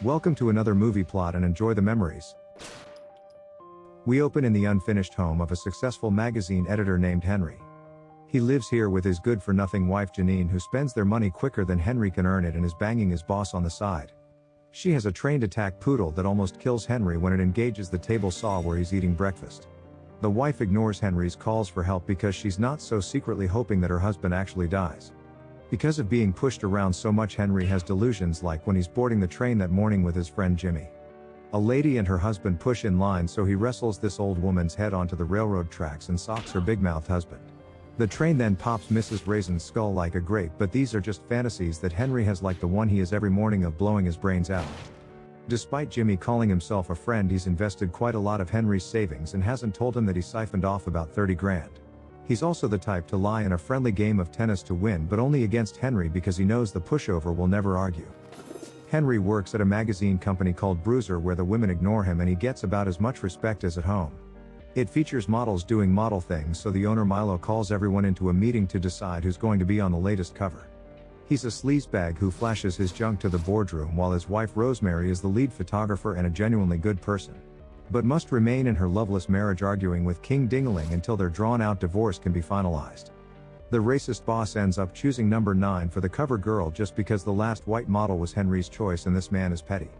Welcome to another movie plot and enjoy the memories. We open in the unfinished home of a successful magazine editor named Henry. He lives here with his good-for-nothing wife Janine, who spends their money quicker than Henry can earn it and is banging his boss on the side. She has a trained attack poodle that almost kills Henry when it engages the table saw where he's eating breakfast. The wife ignores Henry's calls for help because she's not so secretly hoping that her husband actually dies. Because of being pushed around so much, Henry has delusions, like when he's boarding the train that morning with his friend Jimmy. A lady and her husband push in line, so he wrestles this old woman's head onto the railroad tracks and socks her big-mouthed husband. The train then pops Mrs. Raisin's skull like a grape, but these are just fantasies that Henry has, like the one he has every morning of blowing his brains out. Despite Jimmy calling himself a friend, he's invested quite a lot of Henry's savings and hasn't told him that he siphoned off about 30 grand. He's also the type to lie in a friendly game of tennis to win, but only against Henry because he knows the pushover will never argue. Henry works at a magazine company called Bruiser where the women ignore him and he gets about as much respect as at home. It features models doing model things, so the owner Milo calls everyone into a meeting to decide who's going to be on the latest cover. He's a sleazebag who flashes his junk to the boardroom, while his wife Rosemary is the lead photographer and a genuinely good person, but must remain in her loveless marriage, arguing with King Dingaling until their drawn-out divorce can be finalized. The racist boss ends up choosing number 9 for the cover girl just because the last white model was Henry's choice, and this man is petty.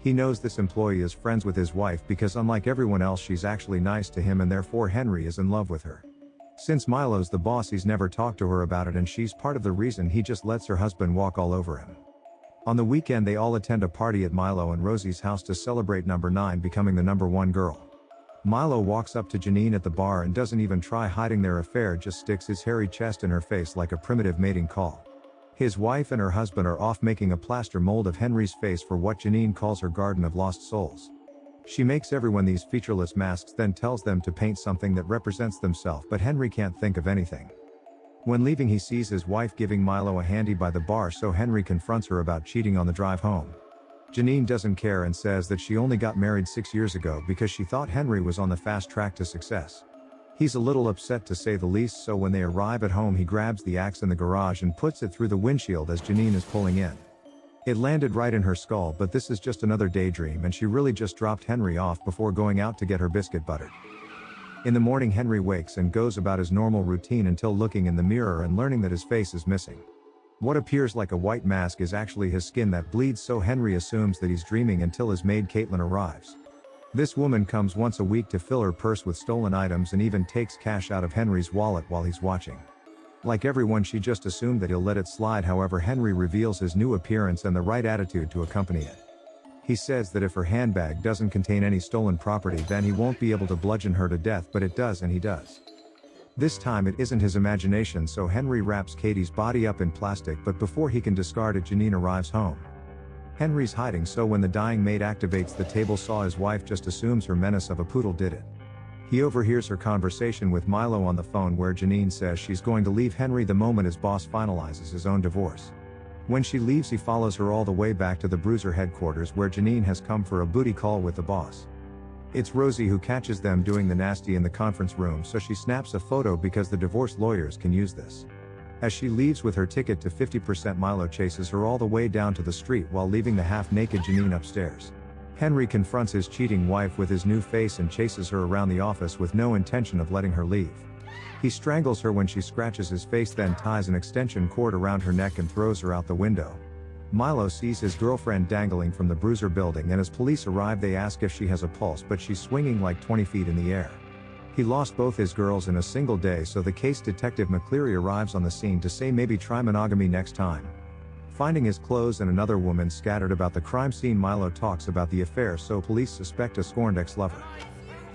He knows this employee is friends with his wife because unlike everyone else she's actually nice to him, and therefore Henry is in love with her. Since Milo's the boss, he's never talked to her about it, and she's part of the reason he just lets her husband walk all over him. On the weekend they all attend a party at Milo and Rosie's house to celebrate number 9 becoming the number 1 girl. Milo walks up to Janine at the bar and doesn't even try hiding their affair, just sticks his hairy chest in her face like a primitive mating call. His wife and her husband are off making a plaster mold of Henry's face for what Janine calls her garden of lost souls. She makes everyone these featureless masks, then tells them to paint something that represents themselves, but Henry can't think of anything. When leaving, he sees his wife giving Milo a handy by the bar, so Henry confronts her about cheating on the drive home. Janine doesn't care and says that she only got married 6 years ago because she thought Henry was on the fast track to success. He's a little upset to say the least, so when they arrive at home he grabs the axe in the garage and puts it through the windshield as Janine is pulling in. It landed right in her skull, but this is just another daydream and she really just dropped Henry off before going out to get her biscuit buttered. In the morning Henry wakes and goes about his normal routine until looking in the mirror and learning that his face is missing. What appears like a white mask is actually his skin that bleeds, so Henry assumes that he's dreaming until his maid Caitlin arrives. This woman comes once a week to fill her purse with stolen items and even takes cash out of Henry's wallet while he's watching. Like everyone, she just assumed that he'll let it slide. However, Henry reveals his new appearance and the right attitude to accompany it. He says that if her handbag doesn't contain any stolen property, then he won't be able to bludgeon her to death, but it does, and he does. This time it isn't his imagination, so Henry wraps Katie's body up in plastic, but before he can discard it, Janine arrives home. Henry's hiding, so when the dying maid activates the table saw, his wife just assumes her menace of a poodle did it. He overhears her conversation with Milo on the phone, where Janine says she's going to leave Henry the moment his boss finalizes his own divorce. When she leaves, he follows her all the way back to the Bruiser headquarters, where Janine has come for a booty call with the boss. It's Rosie who catches them doing the nasty in the conference room, so she snaps a photo because the divorce lawyers can use this. As she leaves with her ticket to 50%, Milo chases her all the way down to the street while leaving the half-naked Janine upstairs. Henry confronts his cheating wife with his new face and chases her around the office with no intention of letting her leave. He strangles her when she scratches his face, then ties an extension cord around her neck and throws her out the window. Milo sees his girlfriend dangling from the Bruiser building, and as police arrive they ask if she has a pulse, but she's swinging like 20 feet in the air. He lost both his girls in a single day, so the case detective McCleary arrives on the scene to say maybe try monogamy next time. Finding his clothes and another woman scattered about the crime scene, Milo talks about the affair, so police suspect a scorned ex-lover.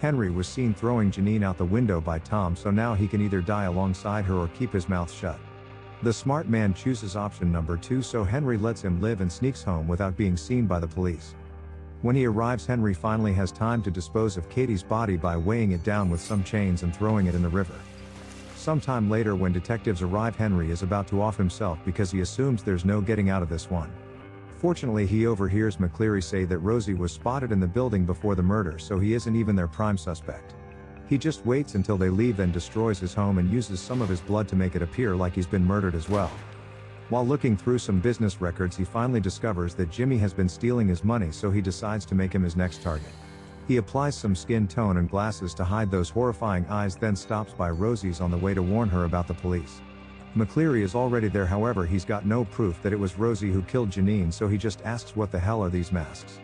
Henry was seen throwing Janine out the window by Tom, so now he can either die alongside her or keep his mouth shut. The smart man chooses option number 2, so Henry lets him live and sneaks home without being seen by the police. When he arrives, Henry finally has time to dispose of Katie's body by weighing it down with some chains and throwing it in the river. Sometime later, when detectives arrive, Henry is about to off himself because he assumes there's no getting out of this one. Fortunately, he overhears McCleary say that Rosie was spotted in the building before the murder, so he isn't even their prime suspect. He just waits until they leave, then destroys his home and uses some of his blood to make it appear like he's been murdered as well. While looking through some business records, he finally discovers that Jimmy has been stealing his money, so he decides to make him his next target. He applies some skin tone and glasses to hide those horrifying eyes, then stops by Rosie's on the way to warn her about the police. McCleary is already there, however he's got no proof that it was Rosie who killed Janine, so he just asks what the hell are these masks.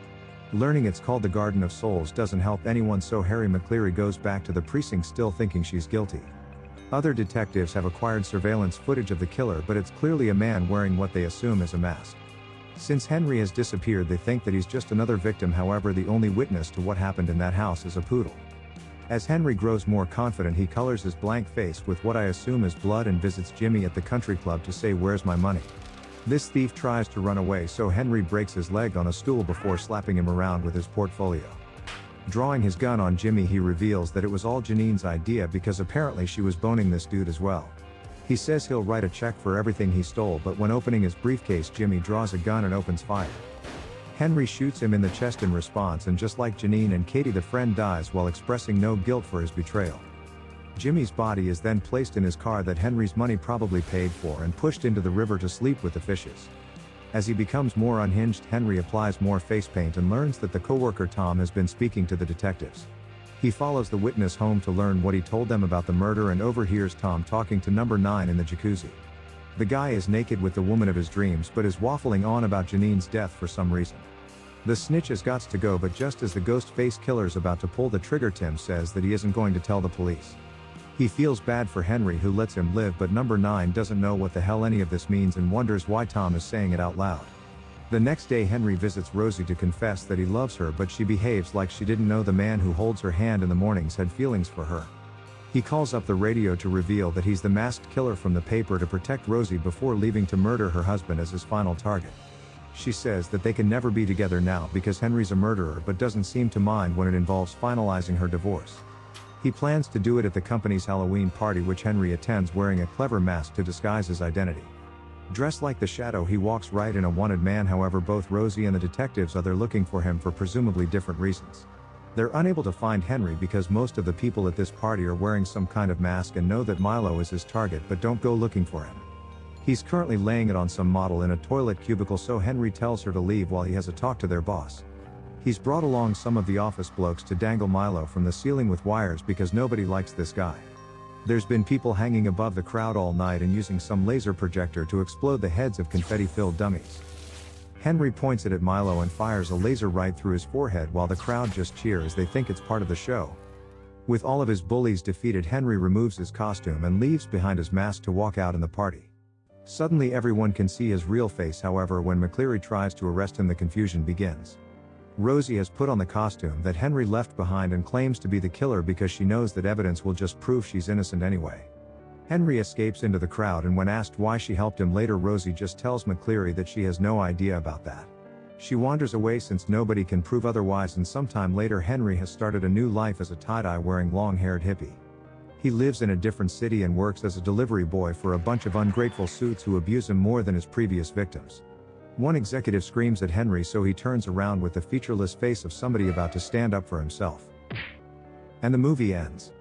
Learning it's called the Garden of Souls doesn't help anyone, so Harry McCleary goes back to the precinct still thinking she's guilty. Other detectives have acquired surveillance footage of the killer, but it's clearly a man wearing what they assume is a mask. Since Henry has disappeared, they think that he's just another victim. However, the only witness to what happened in that house is a poodle. As Henry grows more confident, he colors his blank face with what I assume is blood and visits Jimmy at the country club to say, "Where's my money?" This thief tries to run away, so Henry breaks his leg on a stool before slapping him around with his portfolio. Drawing his gun on Jimmy, he reveals that it was all Janine's idea because apparently she was boning this dude as well. He says he'll write a check for everything he stole, but when opening his briefcase, Jimmy draws a gun and opens fire. Henry shoots him in the chest in response, and just like Janine and Katie, the friend dies while expressing no guilt for his betrayal. Jimmy's body is then placed in his car that Henry's money probably paid for and pushed into the river to sleep with the fishes. As he becomes more unhinged, Henry applies more face paint and learns that the coworker Tom has been speaking to the detectives. He follows the witness home to learn what he told them about the murder and overhears Tom talking to number 9 in the jacuzzi. The guy is naked with the woman of his dreams, but is waffling on about Janine's death for some reason. The snitch has got to go, but just as the ghost face killer's about to pull the trigger, Tim says that he isn't going to tell the police. He feels bad for Henry, who lets him live, but number 9 doesn't know what the hell any of this means and wonders why Tom is saying it out loud. The next day, Henry visits Rosie to confess that he loves her, but she behaves like she didn't know the man who holds her hand in the mornings had feelings for her. He calls up the radio to reveal that he's the masked killer from the paper to protect Rosie before leaving to murder her husband as his final target. She says that they can never be together now because Henry's a murderer, but doesn't seem to mind when it involves finalizing her divorce. He plans to do it at the company's Halloween party, which Henry attends wearing a clever mask to disguise his identity. Dressed like the Shadow, he walks right in a wanted man. However, both Rosie and the detectives are there looking for him for presumably different reasons. They're unable to find Henry because most of the people at this party are wearing some kind of mask and know that Milo is his target, but don't go looking for him. He's currently laying it on some model in a toilet cubicle, so Henry tells her to leave while he has a talk to their boss. He's brought along some of the office blokes to dangle Milo from the ceiling with wires because nobody likes this guy. There's been people hanging above the crowd all night and using some laser projector to explode the heads of confetti-filled dummies. Henry points it at Milo and fires a laser right through his forehead while the crowd just cheer as they think it's part of the show. With all of his bullies defeated, Henry removes his costume and leaves behind his mask to walk out in the party. Suddenly everyone can see his real face, however when McCleary tries to arrest him the confusion begins. Rosie has put on the costume that Henry left behind and claims to be the killer because she knows that evidence will just prove she's innocent anyway. Henry escapes into the crowd, and when asked why she helped him later, Rosie just tells McCleary that she has no idea about that. She wanders away since nobody can prove otherwise, and sometime later Henry has started a new life as a tie-dye wearing long-haired hippie. He lives in a different city and works as a delivery boy for a bunch of ungrateful suits who abuse him more than his previous victims. One executive screams at Henry, so he turns around with the featureless face of somebody about to stand up for himself. And the movie ends.